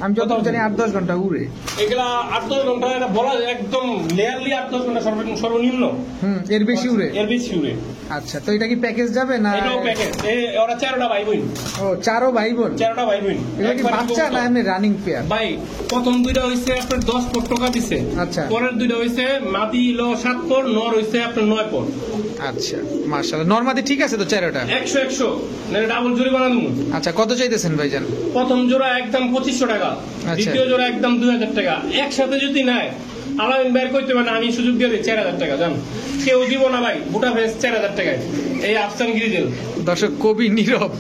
আমি যত জানি 8-10 ঘন্টা উড়ে। এগুলা 8-10 ঘন্টা, এটা বলা যায় একদম লেয়ারলি 8-10 ঘন্টা সর্বনিম্ন। এর বেশি উড়ে? এর বেশি উড়ে। আচ্ছা, তো এটা কি প্যাকেজ যাবে না? এটাও প্যাকেজ। ওরা 4টা ভাই বোন। ও, 4 ভাই বোন? 4টা ভাই বোন। এটা কি বাচ্চা না এমনি রানিং পেয়ার? ভাই প্রথম 2টা হইছে আপনার 10 পর টাকা দিছে। আচ্ছা। পরের 2টা হইছে মাদি হলো 7 পর, নর হইছে আপনার 9 পর। আচ্ছা, মাশাআল্লাহ। নরমাদি ঠিক আছে তো 4টা? 100 না ডাবল জোড়ি বানানো। আচ্ছা, কত চাইতেছেন ভাইজান? প্রথম জোড়া একদম 2500 টাকা, আচ্ছা। দ্বিতীয় জোড়া একদম 2000 টাকা। একসাথে যদি নেয় আলামিন বের করতে পারে, আমি সুযোগ দিয়ে দিই 4000 টাকা। জান কেউ দিব না ভাই, বুটা ফেস 4000 টাকায় এই আফসান গ্রিজেল। দর্শক, কবি নীরব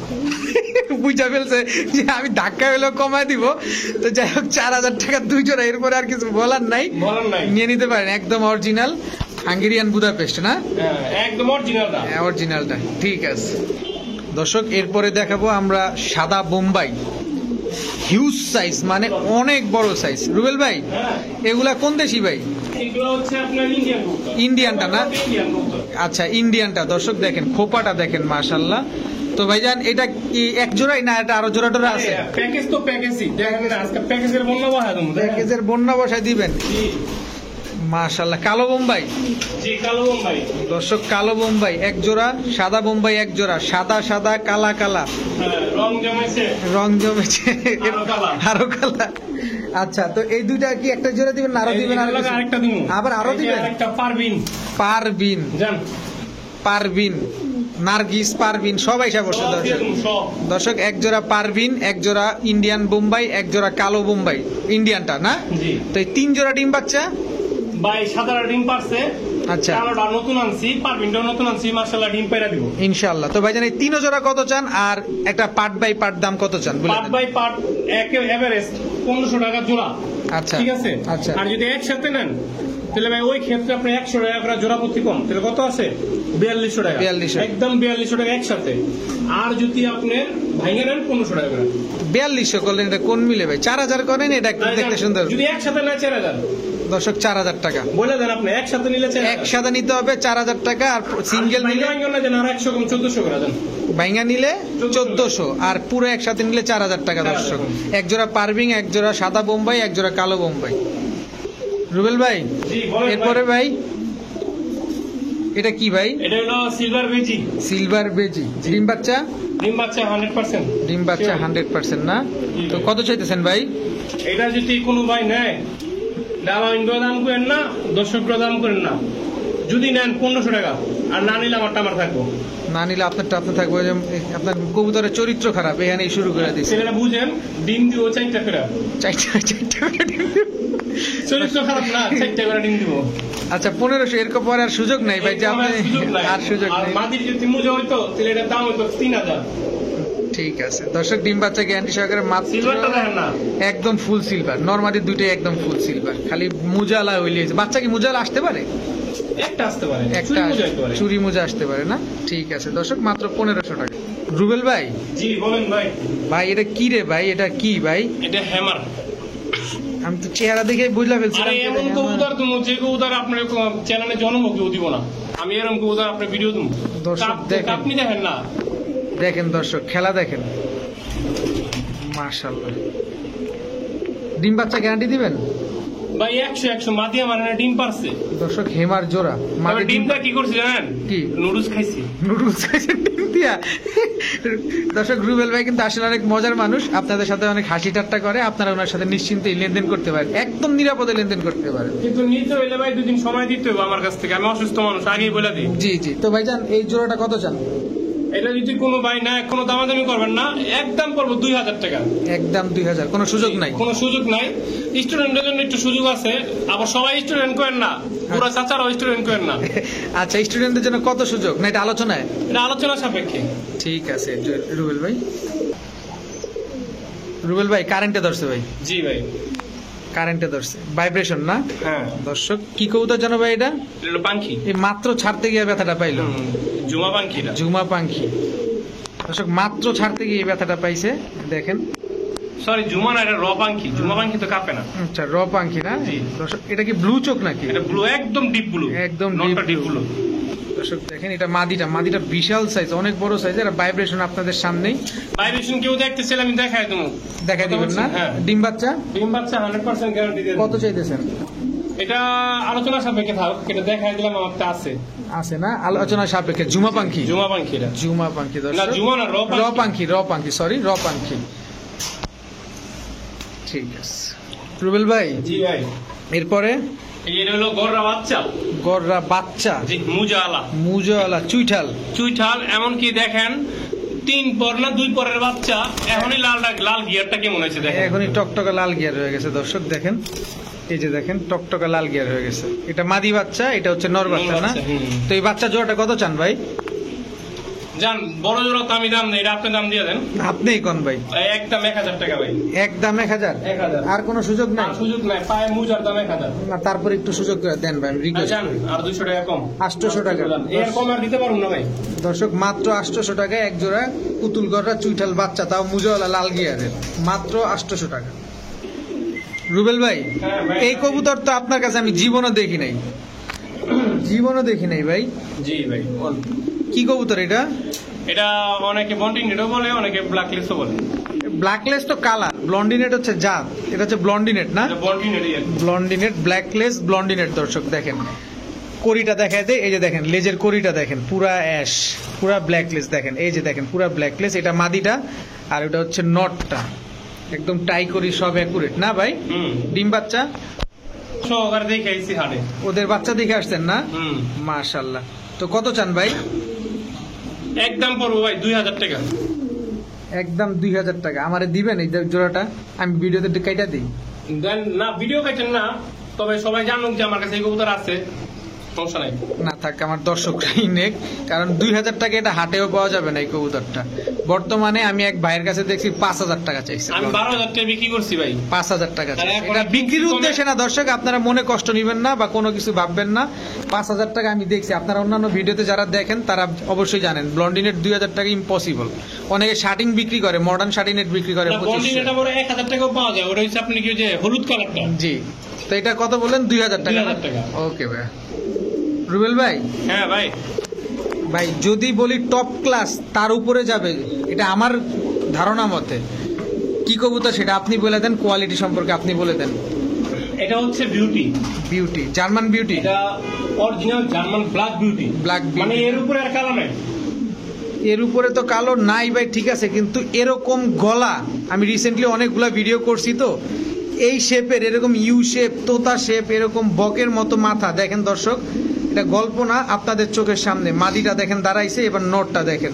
বুঝা ফেলছে যে আমি ধাক্কা হলেও কমায় দিব। তো যাই হোক, 4000 টাকা 2 জোড়া, এরপরে আর কিছু বলার নাই, বলার নাই। নিয়ে নিতে পারেন। একদম অরিজিনাল হাঙ্গেরিয়ান বুদাপেস্ট না? হ্যাঁ, একদম অরিজিনালটা। অরিজিনালটা। ঠিক আছে দর্শক, এরপরে দেখাবো আমরা সাদা বোম্বাই, হিউজ সাইজ, মানে অনেক বড় সাইজ। রুবেল ভাই, হ্যাঁ, এগুলা কোন দেশি ভাই? এগুলো হচ্ছে আপনার ইন্ডিয়ান কবুতর। ইন্ডিয়ানটা না? ইন্ডিয়ান কবুতর। আচ্ছা, ইন্ডিয়ানটা। দর্শক দেখেন, খোপাটা দেখেন, মাশাআল্লাহ। তো ভাইজান, এটা কি এক জোড়াই না এটা আরো জোড়া টোড়া আছে? প্যাকেজ তো প্যাকেজই, দেখেন না আজকে প্যাকেজের বন্যা বহায় দেবো। প্যাকেজের বন্যা বসায় দিবেন। জি মাশাআল্লাহ। কালো বোম্বাই। জি, কালো বোম্বাই। দর্শক, কালো বোম্বাই এক জোড়া, সাদা বোম্বাই এক জোড়া। সাদা সাদা, কালা কালা, হ্যাঁ, রং জমেছে। রং জমেছে, আরো কালা। আরো কালা। আচ্ছা, তো এই দুইটা কি একটা জোড়া দিবেন না আরো দিবেন? আর কিছু? আরেকটা দিব। আবার আরো দিবেন? আরেকটা পারবিন। পারবিন। জান পারবিন, নার্গিস, পারবিন সবাই সব বসে। সব দিয়ে দর্শক, দেবো, সব। দর্শক, এক জোড়া পারবিন, এক জোড়া ইন্ডিয়ান বোম্বাই, এক জোড়া কালো বোম্বাই, ইন্ডিয়ানটা না? জি তো এই 3 জোড়া ডিম বাচ্চা। ভাই, সাদাটা ডিম পারছে। আচ্ছা। কালোটা নতুন আনছি, পারবিনটাও নতুন আনছি, মাশাআল্লাহ ডিম পাইরা দিব। ইনশাআল্লাহ। তো ভাইজান, এই 3 জোড়া কত চান, আর একটা পার্ট বাই পার্ট দাম কত চান বলে পার্ট দেন। বাই পার্ট এভারেস্ট 1500 টাকা জোড়া। আচ্ছা, ঠিক আছে। আচ্ছা। আর যদি একসাথে নেন তাহলে ভাই ওই ক্ষেত্রে আপনি 100 টাকা করে জোড়া প্রতি কম, তাহলে কত আছে? 4200 টাকা। 4200 একদম 4200 টাকা একসাথে। আর যদি আপনি ভাঙে নেন 1500 টাকা করে। 4200 করলেন, এটা কোন মিলে ভাই? 4000 করেন, এটা একটু দেখতে সুন্দর। যদি একসাথে নেয় 4000। দর্শক, 4000 টাকা বলে দেন আপনি একসাথে নিলে 4000। একসাথে নিতে হবে 4000 টাকা, আর সিঙ্গেল নিলে আর 100 কম 1400 করে দেন। ভাইঙ্গা নিলে 1400, আর পুরো একসাথে নিলে 4000 টাকা। দর্শক, এক জোড়া পারবিং, এক জোড়া সাদা বোম্বাই, এক জোড়া কালো বোম্বাই। রুবেল ভাই, জি বলেন। এরপরে ভাই, এটা কি ভাই? এটা হলো সিলভার বেজি। সিলভার বেজি, ডিম বাচ্চা? ডিম বাচ্চা 100%। ডিম বাচ্চা 100% না? তো কত চাইতেছেন ভাই? এটা যদি কোনো ভাই নেয়, দালাইন দাম করেন না, দর্শকরা দাম করেন না। যদি নেন 1500 টাকা, আর না নিলে আমারটা আমার থাকবো। না নিলে আপনারটা আপনার থাকবে। ওই যে আপনার কবুতরের চরিত্র খারাপ, এখানেই শুরু করে দিচ্ছে। ছেলেরা বুঝেন, ডিম দিব 4টা করে। চারটা করে ডিম দিবে। চরিত্র খারাপ না, 4টা করে ডিম দিব। আচ্ছা, 1500, এরকম পরে আর সুযোগ নাই ভাই যে আপনি, আর সুযোগ আর নেই। মাদির যদি মুজা হইতো তাহলে এটার দাম হইতো 3000। ঠিক আছে দর্শক, ডিম বাচ্চা গ্যারান্টি সহকারে মাত্র সিলভারটা দেখেন না, একদম ফুল সিলভার। নরমালি দুইটাই একদম ফুল সিলভার, খালি মুজালা হইলে। বাচ্চা কি মুজালা আসতে পারে? একটা আসতে পারে, একটা চুরি মুজা হইতে পারে। চুরি মুজা আসতে পারে না? ঠিক আছে দর্শক, মাত্র 1500 টাকা। রুবেল ভাই, জি বলেন ভাই। ভাই এটা কি রে ভাই? এটা কি ভাই? এটা হ্যামার। আমি তো চেহারা দেখে বুঝলা ফেলছিলাম। আরে এমন কবুতর তুমি যে কবুতর আপনার চ্যানেলে জন্ম কেউ দিব না। আমি এরকম কবুতর আপনার ভিডিও দিব। দর্শক দেখেন। আপনি দেখেন না, দেখেন দর্শক, খেলা দেখেন, মাশাআল্লাহ। ডিম বাচ্চা গ্যারান্টি দিবেন? ভাই 100 মাদি আমার না ডিম পারছে। দর্শক হেমার জোড়া মাদি ডিমটা কি করছি জানেন? কি নুডলস খাইছি। নুডলস খাইছেন ডিম দিয়া? দর্শক রুবেল ভাই কিন্তু আসলে অনেক মজার মানুষ, আপনাদের সাথে অনেক হাসি ঠাট্টা করে, আপনারা ওনার সাথে নিশ্চিন্তে লেনদেন করতে পারেন, একদম নিরাপদে লেনদেন করতে পারেন। কিন্তু নিতে হইলে ভাই 2 দিন সময় দিতে হবে আমার কাছ থেকে, আমি অসুস্থ মানুষ আগেই বলে দিই। জি জি। তো ভাইজান এই জোড়াটা কত চান? এটা যদি কোনো ভাই না কোনো দামাদামি করবেন না, একদম পড়বো 2000 টাকা। একদম 2000, কোনো সুযোগ নাই? কোনো সুযোগ নাই। স্টুডেন্টের জন্য একটু সুযোগ আছে, আবার সবাই স্টুডেন্ট করেন না, পুরো চাচারাও স্টুডেন্ট করেন না। আচ্ছা, স্টুডেন্টদের জন্য কত সুযোগ না, এটা আলোচনায়? এটা আলোচনা সাপেক্ষে। ঠিক আছে রুবেল ভাই। রুবেল ভাই কারেন্টে ধরছে ভাই? জি ভাই কারেন্টে ধরছে, ভাইব্রেশন না? হ্যাঁ। দর্শক কি কবুতর জানো ভাই এটা? এটা পাখি। এই মাত্র ছাড়তে গিয়ে ব্যথাটা পাইলো। জুমা পাখি। জুমা পাখি। দর্শক মাত্র ছাড়তে গিয়ে এই ব্যথাটা পাইছে, দেখেন। সরি জুমা না, এটা র পাখি। জুমা পাখি তো কাঁপে না। আচ্ছা, র পাখি না? জি। দর্শক এটা কি ব্লু চোখ নাকি? এটা ব্লু, একদম ডিপ ব্লু। একদম ডিপ ব্লু। দর্শক দেখেন, এটা মাদিটা বিশাল সাইজ, অনেক বড় সাইজ। আর ভাইব্রেশন আপনাদের সামনেই। ভাইব্রেশন কেউ দেখতেছিল, আমি দেখাই দেবো। দেখাই দিবেন না? হ্যাঁ। ডিম বাচ্চা? ডিম বাচ্চা 100% গ্যারান্টি দিয়ে। কত চাইতেছেন? এটা আলোচনা সাপেক্ষে থাক, এটা দেখাই দিলাম, আমারটা আছে। আছে না আলোচনা সাপেক্ষে? জুমা পাখি। জুমা পাখি। এটা জুমা পাখি না, দর্শক। জুমা না, র পাখি, সরি র পাখি। ঠিক আছে রুবেল ভাই। জি ভাই। এরপরে এটা হলো গররা বাচ্চা। গররা বাচ্চা? জি, মুজাওয়ালা। মুজাওয়ালা চুইঠাল। এমনকি দেখেন 3 পর না 2 পরের বাচ্চা, এখনই লাল গিয়ারটা কেমন হয়েছে দেখেন। এখনই টকটকা লাল গিয়ার হয়ে গেছে দর্শক, দেখেন। এই যে দেখেন টকটকা লাল গিয়ার হয়ে গেছে। এটা মাদি বাচ্চা, এটা হচ্ছে নর বাচ্চা না? তো এই বাচ্চা জোড়াটা কত চান ভাই? জান বড় জোড়া তো আমি দাম নেই, এটা আপনি দাম দিয়ে দেন। আপনিই কোন ভাই? একদম 1000 টাকা ভাই। একদম 1000? 1000। আর কোনো সুযোগ নাই? সুযোগ নাই, পায়ে মুজার দাম 1000 না, তারপর একটু সুযোগ করে দেন ভাই, আমি রিকোয়েস্ট জান। আর 200 টাকা কম। 800 টাকা। এর কম আর দিতে পারুম না ভাই। দর্শক মাত্র 800 টাকায় এক জোড়া পুতুল গররা চুইঠাল বাচ্চা, তাও মুজাওয়ালা লাল গিয়ারের, মাত্র 800 টাকা। রুবেল ভাই, হ্যাঁ ভাই। এই কবুতর তো আপনার কাছে আমি জীবনও দেখি নাই ভাই। জি ভাই। কি কবুতর এটা? এটা অনেকে বন্টিনেটও বলে, অনেকে ব্ল্যাকলিস্টও বলে। ব্ল্যাকলেস তো কালার, ব্লন্ডিনেট হচ্ছে জাত, এটা হচ্ছে ব্লন্ডিনেট না? বন্টিনেটই। ব্লন্ডিনেট, ব্ল্যাকলেস, ব্লন্ডিনেট। দর্শক দেখেন কড়িটা দেখায় দে, এই যে দেখেন লেজের কড়িটা দেখেন, পুরা অ্যাশ, পুরা ব্ল্যাকলেস দেখেন, এই যে দেখেন পুরা ব্ল্যাকলেস। এটা মাদিটা, আর এটা হচ্ছে নটটা, একদম টাই করি, সব অ্যাকুরেট না ভাই? ডিম বাচ্চা সহকারে দেখে আইছি হাটে। ওদের বাচ্চা দেখে আসছেন না? মাশাআল্লাহ। তো কত চান ভাই? একদম পড়বো ভাই 2000 টাকা। একদম 2000 টাকা। আমারে দিবেন এই জোড়াটা? আমি ভিডিওতে কাইটা দিই। দেন না, ভিডিও কাটেন না, তবে সবাই জানুক যে আমার কাছে এই কবুতর আছে, সমস্যা নাই। না থাক, আমার দর্শকরাই নেক, কারণ 2000 টাকা এটা হাটেও পাওয়া যাবে না এই কবুতরটা। বর্তমানে আমি এক ভাইয়ের কাছে দেখছি 5000 টাকা চাইছে। আমি 12000 টাকা বিক্রি করছি ভাই। 5000 টাকা চাইছে। এখন এটা বিক্রির উদ্দেশ্যে না দর্শক, আপনারা মনে কষ্ট নিবেন না বা কোনো কিছু ভাববেন না। 5000 টাকা আমি দেখছি। আপনারা অন্যান্য ভিডিওতে যারা দেখেন তারা অবশ্যই জানেন ব্লন্ডিনেট 2000 টাকা ইম্পসিবল। অনেকে শার্টিং বিক্রি করে, মডার্ন শার্টিনেট বিক্রি করে 2500। বন্ডিনেট আবার 1000 টাকাও পাওয়া যায়, ওটা হচ্ছে আপনি কি যে হলুদ কালারটা। জি। তো এটা কত বললেন? 2000 টাকা। 2000 টাকা। ওকে ভাই। রুবেল ভাই। হ্যাঁ ভাই। ভাই যদি বলি টপ ক্লাস, তার উপরে যাবে, এটা আমার ধারণা মতে। কি কবুতর সেটা আপনি বলে দেন, কোয়ালিটি সম্পর্কে আপনি বলে দেন। এটা হচ্ছে বিউটি, জার্মান বিউটি। এটা অরিজিনাল জার্মান ব্ল্যাক বিউটি। মানে এর উপরে আর কালো নাই। এর উপরে তো কালো নাই ভাই, ঠিক আছে, কিন্তু এরকম গলা আমি রিসেন্টলি অনেকগুলা ভিডিও করছি, তো এই শেপের, এরকম ইউ শেপ, তোতা শেপ, এরকম বকের মতো মাথা, দেখেন দর্শক, এটা গল্প না, আপনাদের চোখের সামনে। মাদিটা দেখেন দাঁড়াইছে, এবার নটটা দেখেন,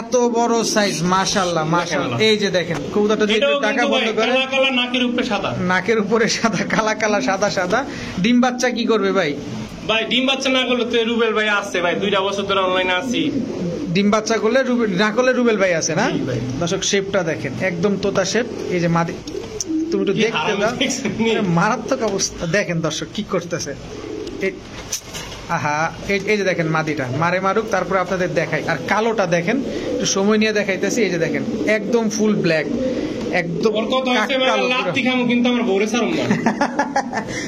এত বড় সাইজ, মাশাআল্লাহ মাশাআল্লাহ। এই যে দেখেন কবুতরটা যদি টাকা বন্ধ করে, নাকের উপরে সাদা, নাকের উপরে সাদা, কালা কালা সাদা সাদা। ডিম বাচ্চা কি করবে ভাই? ভাই ডিম বাচ্চা না করলে তো রুবেল ভাই আসছে ভাই, 2টা বছর ধরে অনলাইনে আছি। ডিম বাচ্চা করলে না করলে রুবেল ভাই আছে না? দর্শক শেপটা দেখেন, একদম তোতা শেপ। এই যে মাদি, তুমি একটু দেখতে দাও, মারাত্মক অবস্থা। দেখেন দর্শক কি করতেছে, আহা, এই যে দেখেন মাদিটা, মারে মারুক, তারপর আপনাদের দেখাই। আর কালোটা দেখেন, একটু সময় নিয়ে দেখাইতেছি। এই যে দেখেন একদম ফুল ব্ল্যাক, একদম কিন্তু আমার বউরে ছাড়ুন না।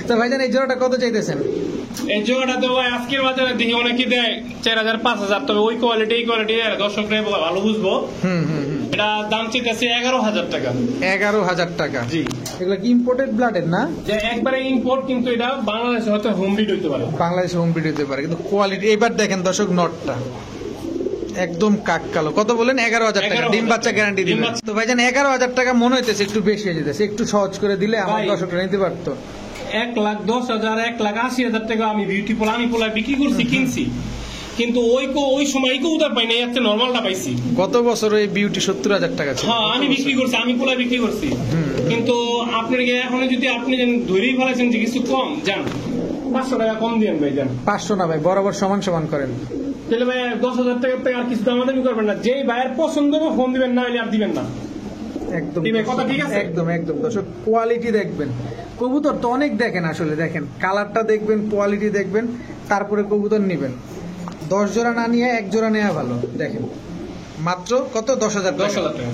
তো ভাইজান এই জোড়াটা কত চাইতেছেন? এই জোড়াটা তো ভাই আজকের বাজারে দেখি অনেকে দেয় 4,000 5,000, তবে ওই কোয়ালিটি এই কোয়ালিটি দর্শকরা ভালো বুঝবো। এটা দাম চাইতেছে 11,000 টাকা। 11,000 টাকা। জি, এগুলো কি ইম্পোর্টেড ব্লাডের না? যে একবারে ইম্পোর্ট, কিন্তু এটা বাংলাদেশে হয়তো হোম ব্রিড হইতে পারে। বাংলাদেশে হোম ব্রিড হতে পারে, কিন্তু কোয়ালিটি এবার দেখেন দর্শক, নটটা একদম কাক কালো। কত বলেন? 11,000 টাকা। 11,000 ডিম বাচ্চা গ্যারান্টি দিবেন তো ভাইজান? 11,000 টাকা মনে হইতেছে একটু বেশি হয়ে যেতেছে, একটু সহজ করে দিলে আমার ভাই, দর্শকরা নিতে পারতো। 1,10,000 1,80,000 টাকা আমি বিউটিফুল আমি পোলা বিক্রি করছি, কিনছি, কিন্তু ওই সময় কবুতর পাই না, এর চেয়ে নরমালটা পাইছি। গত বছর ওই বিউটি 70,000 টাকা ছিল। হ্যাঁ, আমি বিক্রি করছি, আমি পোলা বিক্রি করছি, কিন্তু আপনার এখন যদি আপনি ধরেই ফেলেছেন যে কিছু কম যান, 500 টাকা কম দিয়েন ভাই, যান 500 না ভাই, বরাবর সমান সমান করেন। তাহলে ভাই 10,000 টাকার থেকে আর কিছু দামাদামি করবেন না, যেই ভাইয়ের পছন্দ হবে ফোন দিবেন, না হলে আর দিবেন না। একদম দিবে, কথা ঠিক আছে? একদম একদম দর্শক, কোয়ালিটি দেখবেন। কবুতর তো অনেক দেখেন, আসলে দেখেন কালারটা দেখবেন, কোয়ালিটি দেখবেন, তারপরে কবুতর নেবেন। 10 জোড়া না নিয়ে 1 জোড়া নেওয়া ভালো। দেখেন মাত্র কত? 10,000 টাকা। 10,000 টাকা।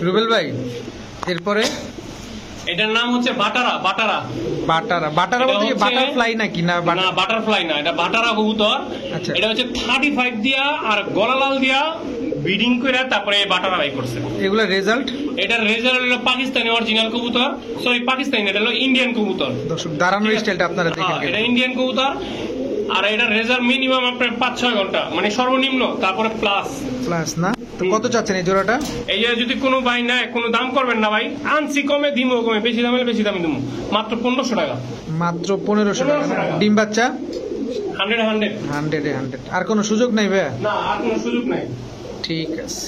রুবেল ভাই, এরপরে এটার নাম হচ্ছে বাটারা। বাটারা বাটারা বলতে কি বাটারফ্লাই নাকি? না না, বাটারফ্লাই না, এটা বাটারা কবুতর। আচ্ছা। এটা হচ্ছে 35 দিয়া আর গলালাল দিয়া ব্রিডিং করে তারপরে বাটারা বাই করছে। এগুলা রেজাল্ট? এটার রেজাল্ট হলো পাকিস্তানি অরিজিনাল কবুতর, সরি পাকিস্তানি, এটা হলো ইন্ডিয়ান কবুতর। দর্শক দাঁড়ানোর স্টাইলটা আপনারা দেখেন। এটা ইন্ডিয়ান কবুতর, আর এটার রেজাল্ট মিনিমাম আপনার 5-6 ঘন্টা, মানে সর্বনিম্ন, তারপরে প্লাস না? তো কত চাচ্ছেন এই জোড়াটা? এই যে যদি কোনো ভাই নেয়, কোনো দাম করবেন না ভাই, আনছি কমে দিমো, কমে বেশি দামে বেশি দামে দিমো, মাত্র 1500 টাকা। মাত্র 1500 টাকা। ডিম বাচ্চা 100 আর কোনো সুযোগ নাই ভাইয়া? না, আর কোনো সুযোগ নাই। ঠিক আছে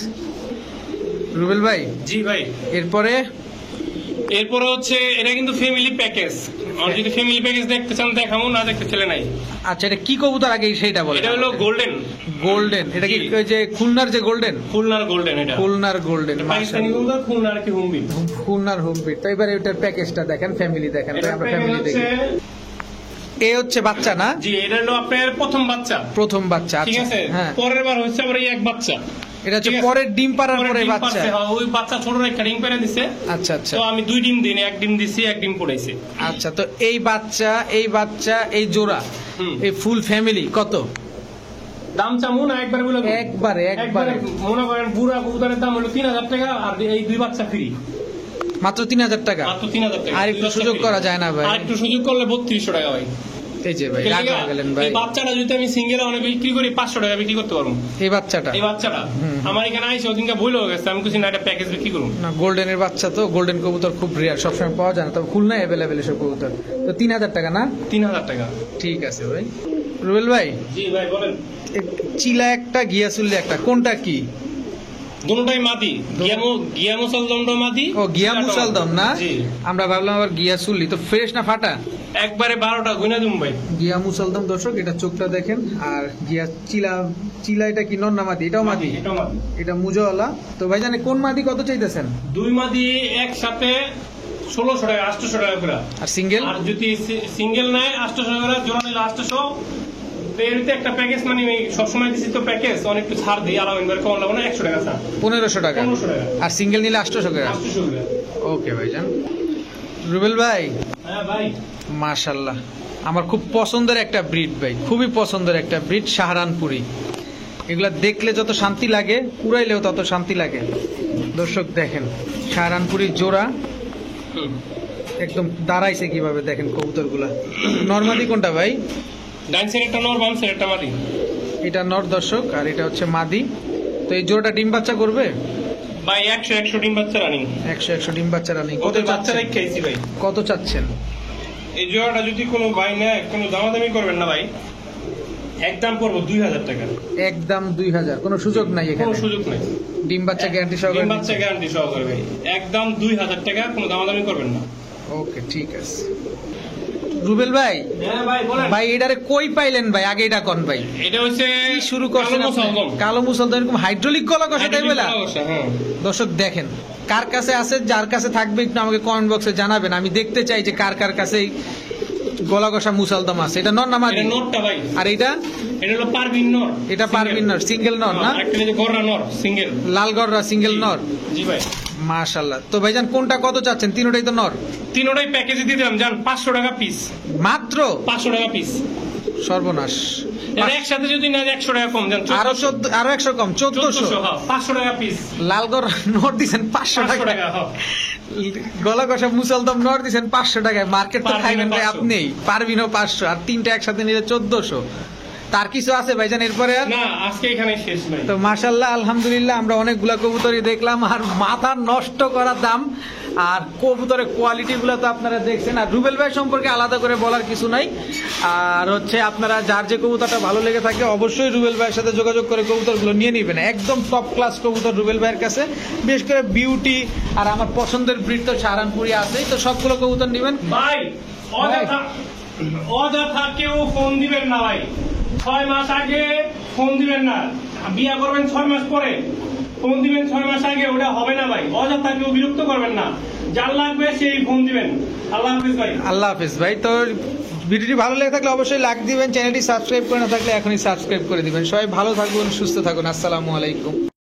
রুবেল ভাই। জি ভাই, এরপরে হচ্ছে এটা কিন্তু ফ্যামিলি প্যাকেজ। আর যদি ফ্যামিলি প্যাকেজ দেখতে চান দেখাবো, না দেখতে চলে নাই। আচ্ছা, এটা কি কবুতর আগে সেইটা বলেন? এটা হলো গোল্ডেন। এটা কি ওই যে খুলনার যে গোল্ডেন? খুলনার গোল্ডেন। এটা খুলনার গোল্ডেন, পাকিস্তানি কবুতর, খুলনার কি হুমবি, খুলনার হোমবিট। তো এবারে এটার প্যাকেজটা দেখেন, ফ্যামিলি দেখেন। এটা আমরা প্যাকেজ ফ্যামিলি দেখি। এ হচ্ছে বাচ্চা না? জি, এটা হলো আপনার প্রথম বাচ্চা। ঠিক আচ্ছা, আছে। হ্যাঁ। পরের বার হচ্ছে আবার এই এক বাচ্চা। এটা হচ্ছে পরের ডিম পাড়ার পরে বাচ্চা। হ্যাঁ, ওই বাচ্চা ছোট একটা ডিম পেড়ে দিছে। আচ্ছা আচ্ছা। তো আমি 2 ডিম দিই, 1 ডিম দিছি, 1 ডিম পড়াইছে। আচ্ছা, তো এই বাচ্চা এই জোড়া, এই ফুল ফ্যামিলি কত দাম চামু না? একবারে বলে একবারে মনে করেন বুড়া কবুতরের দাম হলো 3,000 টাকা, আর এই 2 বাচ্চা ফ্রি, মাত্র 3,000 টাকা। মাত্র 3,000 টাকা। আর একটু সুযোগ করা যায় না ভাই? আর একটু সুযোগ করলে 3200 টাকা ভাই। এই যে ভাই রাগ হয়ে গেলেন ভাই। এই বাচ্চাটা যদি আমি সিঙ্গেল অনেক বিক্রি করি 500 টাকা বিক্রি করতে পারবো। এই বাচ্চাটা আমার এখানে আইসে ওদিনকে ভুল হয়ে গেছে, আমি কিছু না একটা প্যাকেজ বিক্রি করবো না। গোল্ডেনের বাচ্চা তো, গোল্ডেন কবুতর খুব রেয়ার, সবসময় পাওয়া যায় না, তবে খুলনায় অ্যাভেলেবেল এসব কবুতর। তো 3,000 টাকা না? 3,000 টাকা। ঠিক আছে ভাই। রুবেল ভাই, জি ভাই বলেন। চিলা একটা, গিয়াসুল্লি একটা, কোনটা কি? দুটোটাই মাদি। গিয়া মুসালদম মাদি। ও, গিয়া মুসালদম না? জি। আমরা ভাবলাম আবার গিয়াসুল্লি। তো ফ্রেশ না ফাটা? একবারে 12টা গুনা দিম ভাই। গিয়া মুসালদম দর্শক, এটা চোখটা দেখেন। আর গিয়া চিলা এটা কি নর না মাদি? এটাও মাদি। এটা মুজওয়ালা। তো ভাই জানে কোন মাদি কত চাইতেছেন? 2 মাদি একসাথে 1600 টাকা, 800 টাকা করে। আর সিঙ্গেল? আর যদি সিঙ্গেল নেয় 800 টাকা করে, জোড়া নিলে 800। তো এরতে একটা প্যাকেজ, মানে সবসময় দিচ্ছি তো প্যাকেজ, অনেক একটু ছাড় দিই, আলাদা কম লাগবে না, 100 টাকা ছাড়। 1500 টাকা। 1500 টাকা। আর সিঙ্গেল নিলে 800 টাকা। 800 টাকা। ওকে ভাই জান। রুবেল ভাই, হ্যাঁ ভাই, মাশাআল্লাহ, আমার খুব পছন্দের একটা ব্রিড ভাই, খুবই পছন্দের একটা ব্রিড, সাহারানপুরি। এগুলা দেখলে যত শান্তি লাগে, পুরাইলেও তত শান্তি লাগে। দর্শক দেখেন সাহারানপুরির জোড়া একদম দাঁড়াইছে কিভাবে, দেখেন কবুতরগুলা। নরমাদি কোনটা ভাই? ডাইন সাইড একটা নর, বাম সাইড একটা মাদি। এটা নর দর্শক, আর এটা হচ্ছে মাদি। তো এই জোড়াটা ডিম বাচ্চা করবে ভাই? 100 ডিম বাচ্চা রানিং। 100 ডিম বাচ্চা রানিং। কত বাচ্চা চাচ্ছেন রেখেছি ভাই? কত চাচ্ছেন? এই জোড়াটা যদি কোনো ভাই নেয়, কোনো দামাদামি করবেন না ভাই, একদম পড়বো 2,000 টাকা। একদম 2,000, কোনো সুযোগ নাই এখানে? কোনো সুযোগ নাই। ডিম বাচ্চা গ্যারান্টি সহকারে? ডিম বাচ্চা গ্যারান্টি সহকারে ভাই, একদম 2,000 টাকা, কোনো দামাদামি করবেন না। ওকে, ঠিক আছে। রুবেল ভাই, হ্যাঁ ভাই বলেন। ভাই এটারে কই পাইলেন ভাই? আগে এটা কোন ভাই? এটা হচ্ছে কি শুরু করছেন আপনি? কালো মুসলদম, এরকম হাইড্রোলিক গলা কষা তাই বলা? হ্যাঁ। দর্শক দেখেন, কার কাছে আছে, যার কাছে থাকবে একটু আমাকে কমেন্ট বক্সে জানাবেন। আমি দেখতে চাই যে কার কার কাছে গলা কষা মুসলদম আছে। এটা নর না মাদি? এটা নরটা ভাই। আর এটা? এটা হলো পারভিন নর। এটা পারভিন নর, সিঙ্গেল নর না? একটা যে গররা নর, সিঙ্গেল। লাল গররা সিঙ্গেল নর। জি ভাই। মাশাআল্লাহ। তো ভাইজান কোনটা কত চাচ্ছেন? তিনটাই তো নর। তিনোটাই প্যাকেজে দিয়ে দিলাম জান 500 টাকা পিস। মাত্র 500 টাকা পিস। সর্বনাশ। এর একসাথে যদি না 100 টাকা কম জান, আরো 100 কম 1400। 500 টাকা পিস। লালগড় নর দিছেন 500 500 টাকা। টাকা হ্যাঁ। গলা কষা মুসলদম নর দিছেন 500 টাকায়। মার্কেট তো পারভিনও খাইবেন ভাই 500 আপনিই। পারবিনও 500 আর তিনটা একসাথে নিলে 1400। তার কিছু আছে ভাইজান এরপরে আর? না আজকে এখানে শেষ নাই। তো মাশাল্লাহ আলহামদুলিল্লাহ আমরা অনেকগুলা কবুতরই দেখলাম আর মাথা নষ্ট করার দাম। আর কবুতরের কোয়ালিটি গুলো তো আপনারা দেখছেন। আর রুবেল ভাই সম্পর্কে আলাদা করে বলার কিছু নাই। আর হচ্ছে আপনারা যার যে কবুতরটা ভালো লেগে থাকে অবশ্যই রুবেল ভাইয়ের সাথে যোগাযোগ করে কবুতরগুলো নিয়ে নেবেন। একদম টপ ক্লাস কবুতর রুবেল ভাইয়ের কাছে, বিশেষ করে বিউটি আর আমার পছন্দের ব্রিড তো সাহারানপুরি আছেই। তো সবগুলো কবুতর নেবেন ভাই অযথা কেউ ফোন দিবেন না ভাই। 6 মাস আগে ফোন দিবেন না, বিয়া করবেন 6 মাস পরে ফোন দিবেন 6 মাস আগে, ওটা হবে না ভাই। অযথা কেউ বিরক্ত করবেন না, যার লাগবে সেই ফোন দিবেন। আল্লাহ হাফিজ ভাই। আল্লাহ হাফিজ ভাই। তো ভিডিওটি ভালো লেগে থাকলে অবশ্যই লাইক দিবেন, চ্যানেলটি সাবস্ক্রাইব করে না থাকলে এখনই সাবস্ক্রাইব করে দিবেন। সবাই ভালো থাকুন, সুস্থ থাকুন। আসসালামু আলাইকুম।